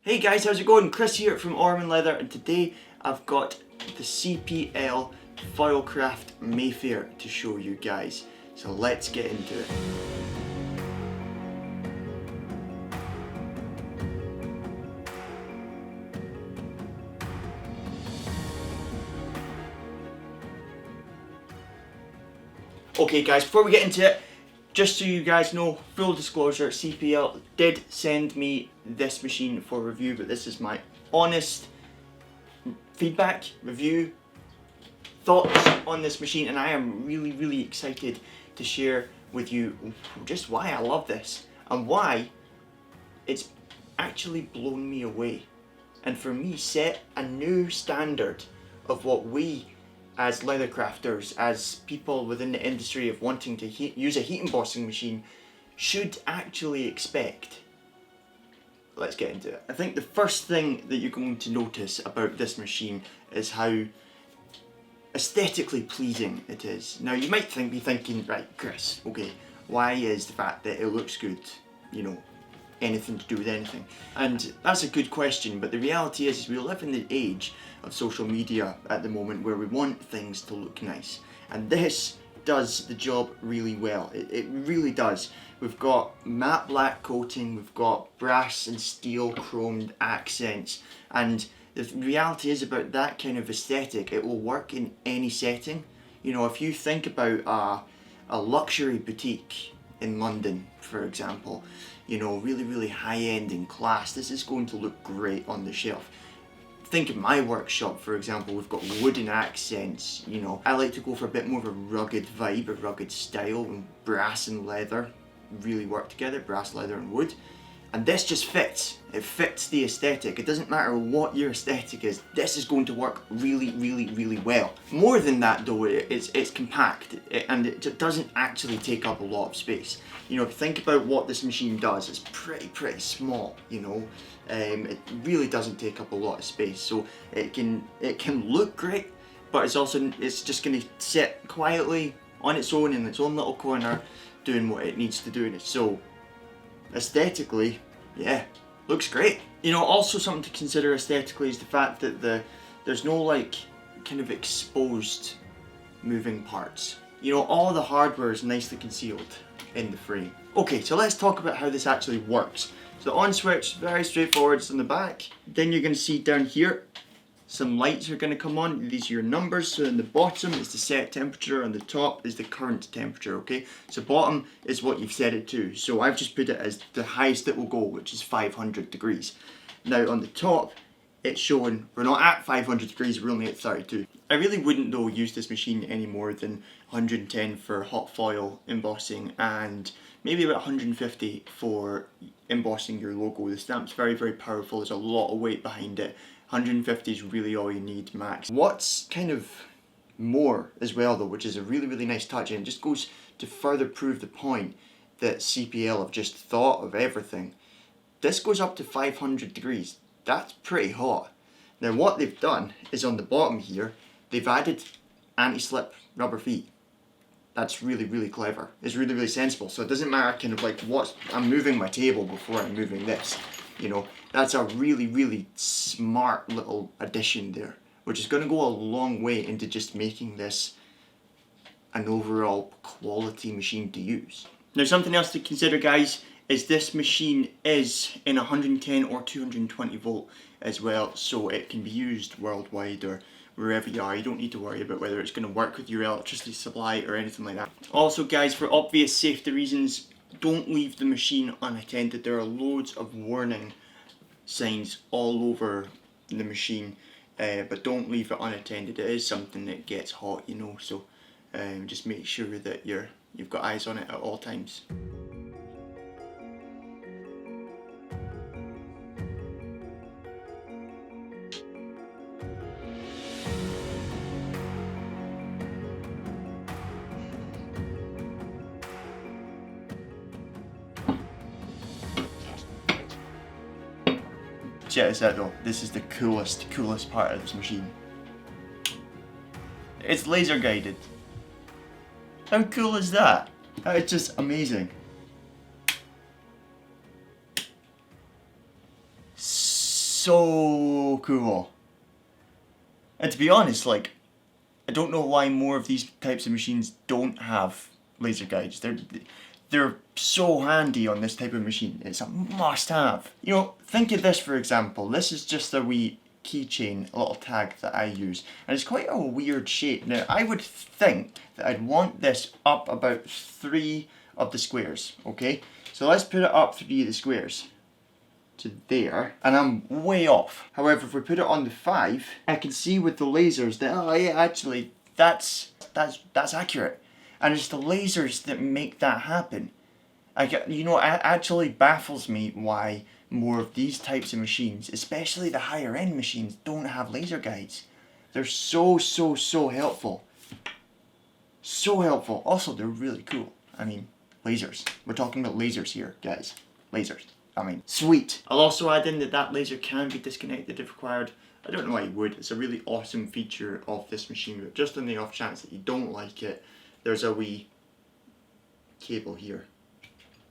Hey guys, how's it going? Chris here from Orraman Leather, and today I've got the CPL Foilcraft Mayfair to show you guys. So let's get into it. Okay guys, before we get into it, just so you guys know, full disclosure, CPL did send me this machine for review, but this is my honest feedback, review, thoughts on this machine, and I am really excited to share with you just why I love this and why it's actually blown me away, and for me set a new standard of what we as leather crafters, as people within the industry of wanting to use a heat embossing machine, should actually expect. Let's get into it. I think the first thing that you're going to notice about this machine is how aesthetically pleasing it is. Now you might be thinking, right Chris, okay, why is the fact that it looks good, you know, anything to do with anything? And that's a good question, but the reality is we live in the age of social media at the moment where we want things to look nice, and this does the job really well. It really does. We've got matte black coating, we've got brass and steel chromed accents, and the reality is about that kind of aesthetic, it will work in any setting. You know, if you think about a luxury boutique in London, for example, you know, really high end in class, this is going to look great on the shelf. Think of my workshop, for example, we've got wooden accents, you know. I like to go for a bit more of a rugged vibe, a rugged style, and brass and leather really work together, brass, leather and wood. And this just fits. It fits the aesthetic. It doesn't matter what your aesthetic is, this is going to work really well. More than that though, it's compact, and it doesn't actually take up a lot of space. You know, if you think about what this machine does, it's pretty small, you know. It really doesn't take up a lot of space, so it can look great, but it's just going to sit quietly on its own in its own little corner doing what it needs to do. So aesthetically, yeah, looks great. You know, also something to consider aesthetically is the fact that there's no like kind of exposed moving parts. You know, all the hardware is nicely concealed in the frame. Okay, so let's talk about how this actually works. So the on switch, very straightforward, it's on the back. Then you're going to see down here some lights are going to come on. These are your numbers. So in the bottom is the set temperature, and the top is the current temperature, okay? So bottom is what you've set it to. So I've just put it as the highest it will go, which is 500 degrees. Now on the top, it's showing we're not at 500 degrees, we're only at 32. I really wouldn't though use this machine any more than 110 for hot foil embossing, and maybe about 150 for embossing your logo. The stamp's very powerful, there's a lot of weight behind it. 150 is really all you need max. What's kind of more as well though, which is a really nice touch, and it just goes to further prove the point that CPL have just thought of everything. This goes up to 500 degrees. That's pretty hot. Now what they've done is on the bottom here, they've added anti-slip rubber feet. That's really clever. It's really sensible. So it doesn't matter kind of like I'm moving my table before I'm moving this. You know, that's a really smart little addition there, which is going to go a long way into just making this an overall quality machine to use. Now something else to consider guys is this machine is in 110 or 220 volt as well, so it can be used worldwide or wherever you are. You don't need to worry about whether it's going to work with your electricity supply or anything like that. Also guys, for obvious safety reasons, don't leave the machine unattended. There are loads of warning signs all over the machine, but don't leave it unattended. It is something that gets hot, you know, so just make sure that you've got eyes on it at all times. Check this out though, this is the coolest part of this machine. It's laser guided. How cool is that? It's just amazing. so cool. And to be honest, like, I don't know why more of these types of machines don't have laser guides. They're so handy on this type of machine. It's a must-have. You know, think of this for example. This is just a wee keychain, a little tag that I use, and it's quite a weird shape. Now, I would think that I'd want this up about 3 of the squares. Okay, so let's put it up 3 of the squares to there, and I'm way off. However, if we put it on the 5, I can see with the lasers that, oh yeah, actually that's accurate, and it's the lasers that make that happen. You know, it actually baffles me why more of these types of machines, especially the higher end machines, don't have laser guides. They're so helpful. So helpful. Also, they're really cool. I mean, lasers. We're talking about lasers here, guys. Lasers. I mean, sweet. I'll also add in that that laser can be disconnected if required. I don't know why you would. It's a really awesome feature of this machine, but just on the off chance that you don't like it, there's a wee cable here.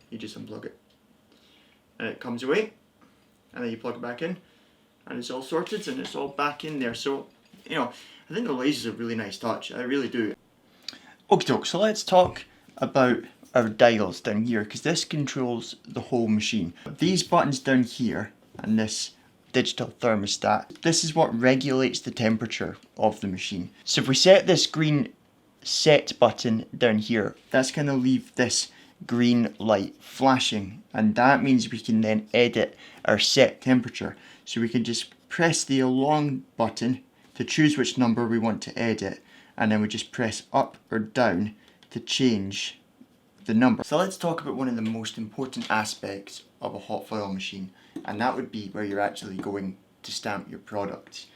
You just unplug it. And it comes away, and then you plug it back in, and it's all sorted, and it's all back in there. So, you know, I think the laser's a really nice touch. I really do. Okay, doke, so let's talk about our dials down here, because this controls the whole machine. These buttons down here, and this digital thermostat, this is what regulates the temperature of the machine. So if we set this green set button down here, that's going to leave this green light flashing, and that means we can then edit our set temperature. So we can just press the along button to choose which number we want to edit, and then we just press up or down to change the number. So let's talk about one of the most important aspects of a hot foil machine, and that would be where you're actually going to stamp your products.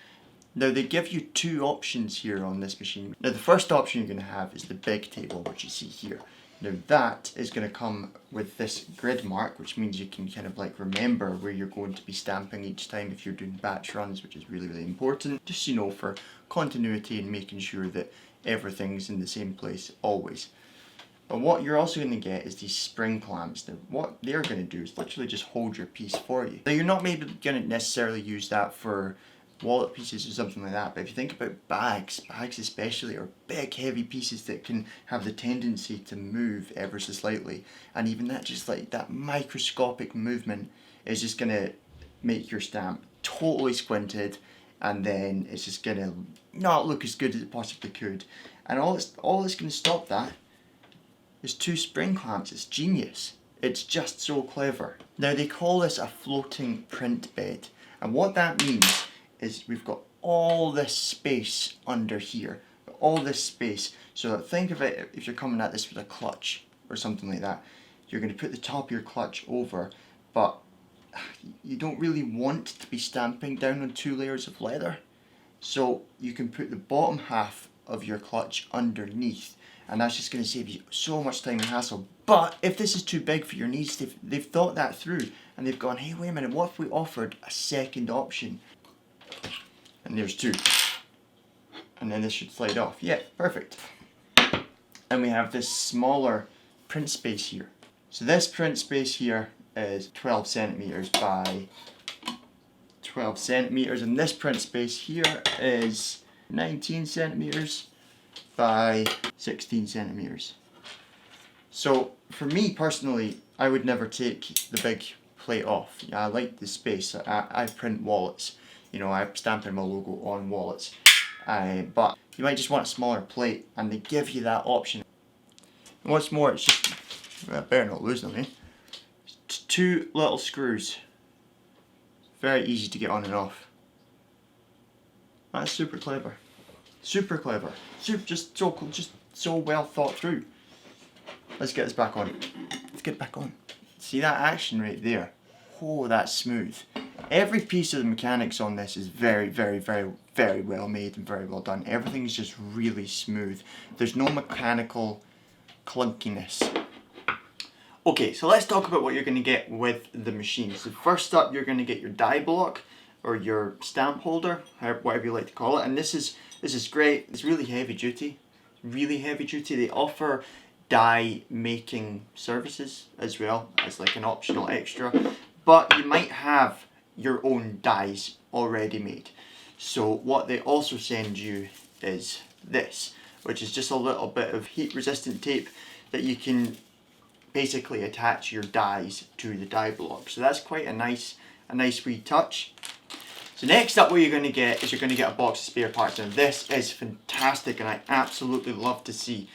Now, they give you 2 options here on this machine. Now, the first option you're going to have is the big table, which you see here. Now, that is going to come with this grid mark, which means you can kind of like remember where you're going to be stamping each time if you're doing batch runs, which is really important, just, you know, for continuity and making sure that everything's in the same place always. But what you're also going to get is these spring clamps. Now, what they're going to do is literally just hold your piece for you. Now, you're not maybe going to necessarily use that for wallet pieces or something like that, but if you think about bags especially, are big heavy pieces that can have the tendency to move ever so slightly, and even that, just like that microscopic movement is just going to make your stamp totally squinted, and then it's just going to not look as good as it possibly could. And all that's going to stop that is 2 spring clamps. It's genius. It's just so clever. Now, they call this a floating print bed, and what that means is we've got all this space under here, all this space. So think of it, if you're coming at this with a clutch or something like that, you're going to put the top of your clutch over, but you don't really want to be stamping down on 2 layers of leather. So you can put the bottom half of your clutch underneath, and that's just going to save you so much time and hassle. But if this is too big for your needs, they've thought that through, and they've gone, hey, wait a minute, what if we offered a second option? And there's 2. And then this should slide off. Yeah, perfect. And we have this smaller print space here. So this print space here is 12 centimeters by 12 centimeters, and this print space here is 19 centimeters by 16 centimeters. So for me personally, I would never take the big plate off. I like the space. I print wallets. You know, I stamp in my logo on wallets, but you might just want a smaller plate, and they give you that option. And what's more, it's just, I better not lose them, eh? It's 2 little screws. Very easy to get on and off. That's super clever. Super clever. Just so well thought through. Let's get this back on. Let's get it back on. See that action right there? Oh, that's smooth. Every piece of the mechanics on this is very well made and very well done. Everything's just really smooth. There's no mechanical clunkiness. Okay, so let's talk about what you're going to get with the machine. So first up, you're going to get your die block, or your stamp holder, whatever you like to call it. And this is great. It's really heavy duty. Really heavy duty. They offer die making services as well as like an optional extra. But you might have your own dies already made. So what they also send you is this, which is just a little bit of heat resistant tape that you can basically attach your dies to the die block. So that's quite a nice wee touch. So next up, what you're going to get is you're going to get a box of spare parts, and this is fantastic, and I absolutely love to see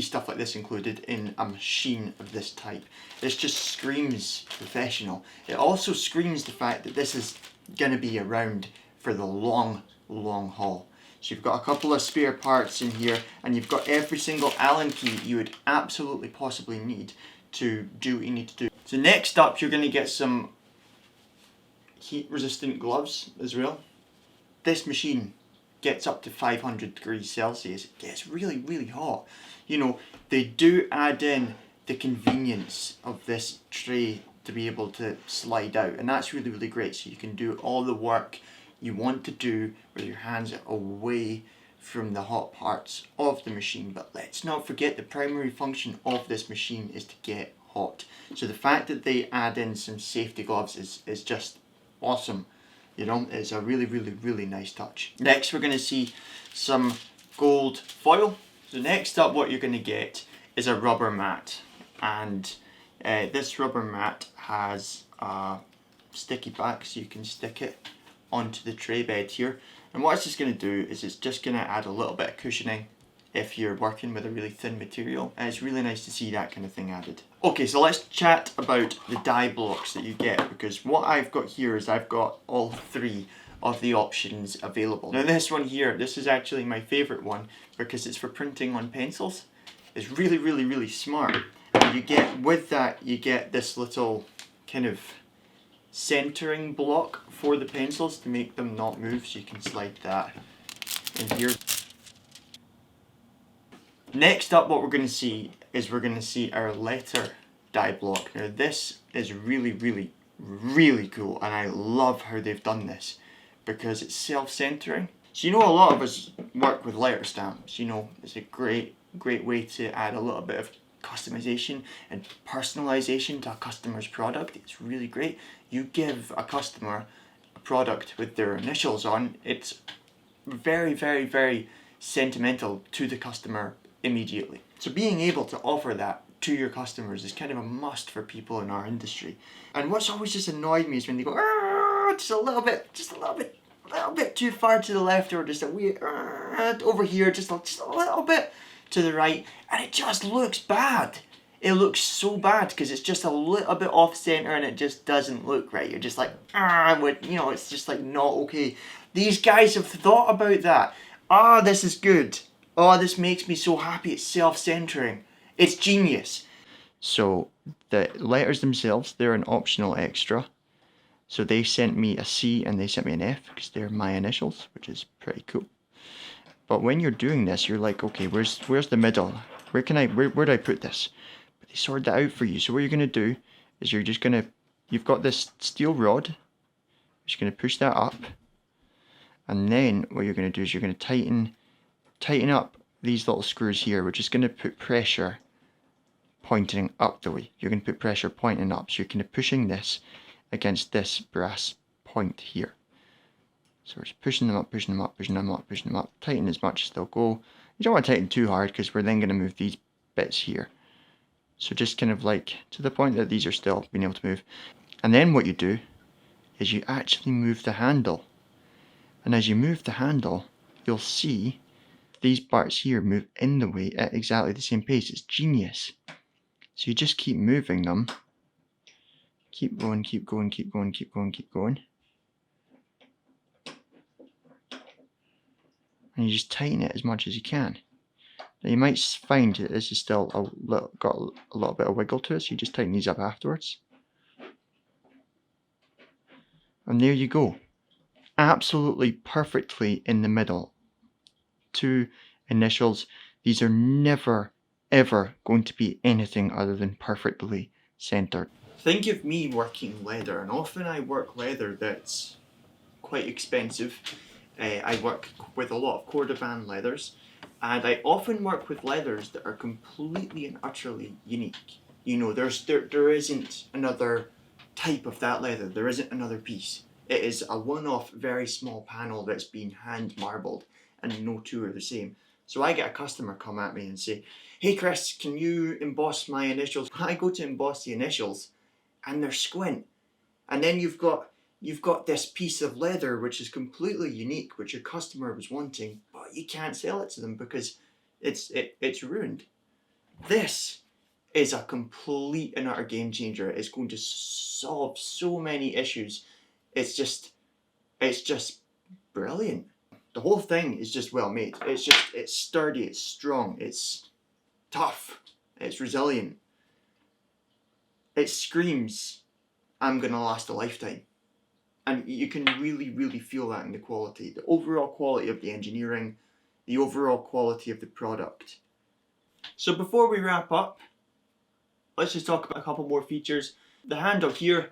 stuff like this included in a machine of this type. This just screams professional. It also screams the fact that this is going to be around for the long haul. So you've got a couple of spare parts in here, and you've got every single Allen key you would absolutely possibly need to do what you need to do. So next up, you're going to get some heat resistant gloves as well. This machine gets up to 500 degrees Celsius. It gets really hot. You know, they do add in the convenience of this tray to be able to slide out, and that's really great. So you can do all the work you want to do with your hands away from the hot parts of the machine. But let's not forget the primary function of this machine is to get hot. So the fact that they add in some safety gloves is just awesome. You know, it's a really nice touch. Next, we're going to see some gold foil. So next up, what you're going to get is a rubber mat, and this rubber mat has a sticky back, so you can stick it onto the tray bed here. And what it's just going to do is it's just going to add a little bit of cushioning if you're working with a really thin material, and it's really nice to see that kind of thing added. Okay, so let's chat about the die blocks that you get, because what I've got here is I've got all three of the options available. Now this one here, this is actually my favourite one because it's for printing on pencils. It's really smart. And you get, with that, you get this little kind of centering block for the pencils to make them not move, so you can slide that in here. Next up, what we're going to see is we're going to see our letter die block. Now this is really cool, and I love how they've done this because it's self-centering. So you know, a lot of us work with letter stamps. You know, it's a great way to add a little bit of customization and personalization to a customer's product. It's really great. You give a customer a product with their initials on, it's very sentimental to the customer immediately. So being able to offer that to your customers is kind of a must for people in our industry. And what's always just annoyed me is when they go just a little bit too far to the left, or just a wee over here, just a little bit to the right, and it just looks bad. It looks so bad because it's just a little bit off center and it just doesn't look right. You're just like, you know, it's just like not okay. These guys have thought about that. This is good. This makes me so happy. It's self-centering. It's genius. So the letters themselves, they're an optional extra. So they sent me a C and they sent me an F because they're my initials, which is pretty cool. But when you're doing this, you're like, okay, where's the middle? Where do I put this? But they sort that out for you. So what you're going to do is you've got this steel rod. You're just going to push that up. And then what you're going to do is you're going to tighten up these little screws here, which is going to put pressure pointing up the way. You're going to put pressure pointing up. So you're kind of pushing this against this brass point here. So we're just pushing them up, pushing them up, pushing them up, pushing them up. Tighten as much as they'll go. You don't want to tighten too hard because we're then going to move these bits here. So just kind of like to the point that these are still being able to move. And then what you do is you actually move the handle. And as you move the handle, you'll see these parts here move in the way at exactly the same pace. It's genius. So you just keep moving them. Keep going, keep going, keep going, keep going, keep going. And you just tighten it as much as you can. Now you might find that this is still got a little bit of wiggle to it, so you just tighten these up afterwards. And there you go. Absolutely perfectly in the middle. Two initials. These are never ever going to be anything other than perfectly centered. Think of me working leather, and often I work leather that's quite expensive. I work with a lot of Cordovan leathers, and I often work with leathers that are completely and utterly unique. You know, there isn't another type of that leather. There isn't another piece. It is a one-off, very small panel that's been hand marbled, and no two are the same. So I get a customer come at me and say, "Hey Chris, can you emboss my initials?" I go to emboss the initials and they're squint. And then you've got this piece of leather which is completely unique, which your customer was wanting, but you can't sell it to them because it's ruined. This is a complete and utter game changer. It's going to solve so many issues. It's just brilliant. The whole thing is just well made. It's sturdy, it's strong, it's tough, it's resilient. It screams, "I'm gonna last a lifetime." And you can really, really feel that in the quality. The overall quality of the engineering, the overall quality of the product. So before we wrap up, let's just talk about a couple more features. The handle here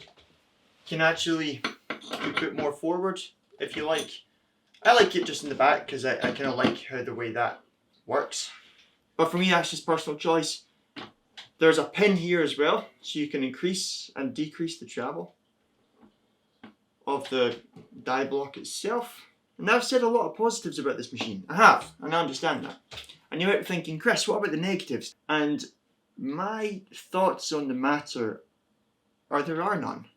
can actually be put more forward if you like. I like it just in the back because I kind of like how the way that works. But for me, that's just personal choice. There's a pin here as well, so you can increase and decrease the travel of the die block itself. And I've said a lot of positives about this machine. I have, and I understand that. And you might be thinking, "Chris, what about the negatives?" And my thoughts on the matter are there are none.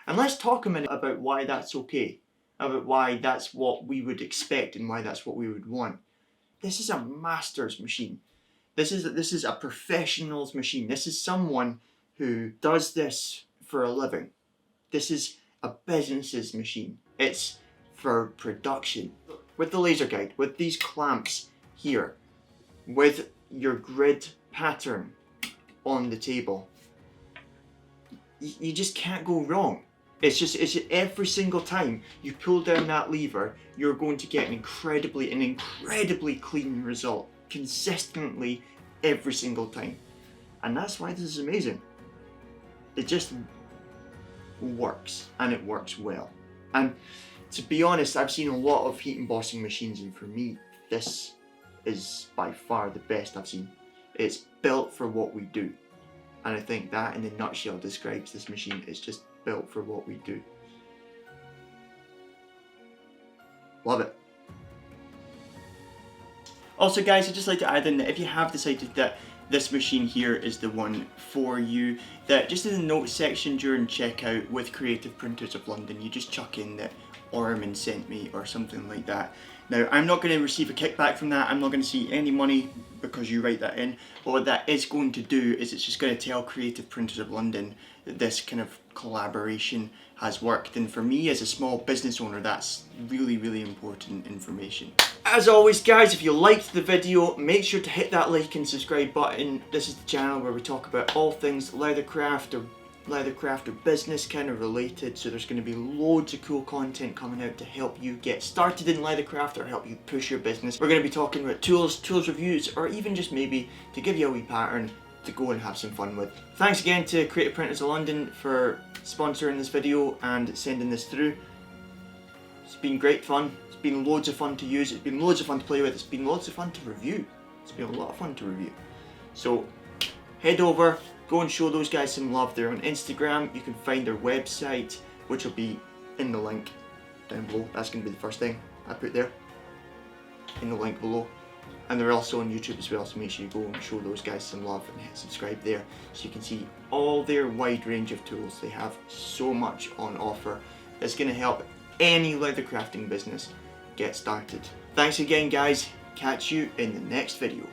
And let's talk a minute about why that's okay, about why that's what we would expect and why that's what we would want. This is a master's machine. This is a professional's machine. This is someone who does this for a living. This is a business's machine. It's for production. With the laser guide, with these clamps here, with your grid pattern on the table, you just can't go wrong. It's every single time you pull down that lever, you're going to get an incredibly clean result, consistently every single time. And that's why this is amazing. It just works, and it works well. And to be honest, I've seen a lot of heat embossing machines, and for me, this is by far the best I've seen. It's built for what we do. And I think that in a nutshell describes this machine. It's just built for what we do. Love it. Also guys, I'd just like to add in that if you have decided that this machine here is the one for you, that just in the notes section during checkout with Creative Printers of London, you just chuck in that Orraman sent me or something like that. Now, I'm not going to receive a kickback from that. I'm not going to see any money because you write that in. But what that is going to do is it's just going to tell Creative Printers of London that this kind of collaboration has worked. And for me as a small business owner, that's really, really important information. As always guys, if you liked the video, make sure to hit that like and subscribe button. This is the channel where we talk about all things leathercraft or business kind of related, so there's going to be loads of cool content coming out to help you get started in leathercraft or help you push your business. We're going to be talking about tools reviews, or even just maybe to give you a wee pattern to go and have some fun with. Thanks again to Creative Printers of London for sponsoring this video and sending this through. It's been great fun. It's been loads of fun to use. It's been loads of fun to play with. It's been loads of fun to review. It's been a lot of fun to review. So head over, go and show those guys some love. They're on Instagram. You can find their website, which will be in the link down below. That's going to be the first thing I put there, in the link below. And they're also on YouTube as well, so make sure you go and show those guys some love and hit subscribe there so you can see all their wide range of tools. They have so much on offer that's going to help any leather crafting business get started. Thanks again guys, catch you in the next video.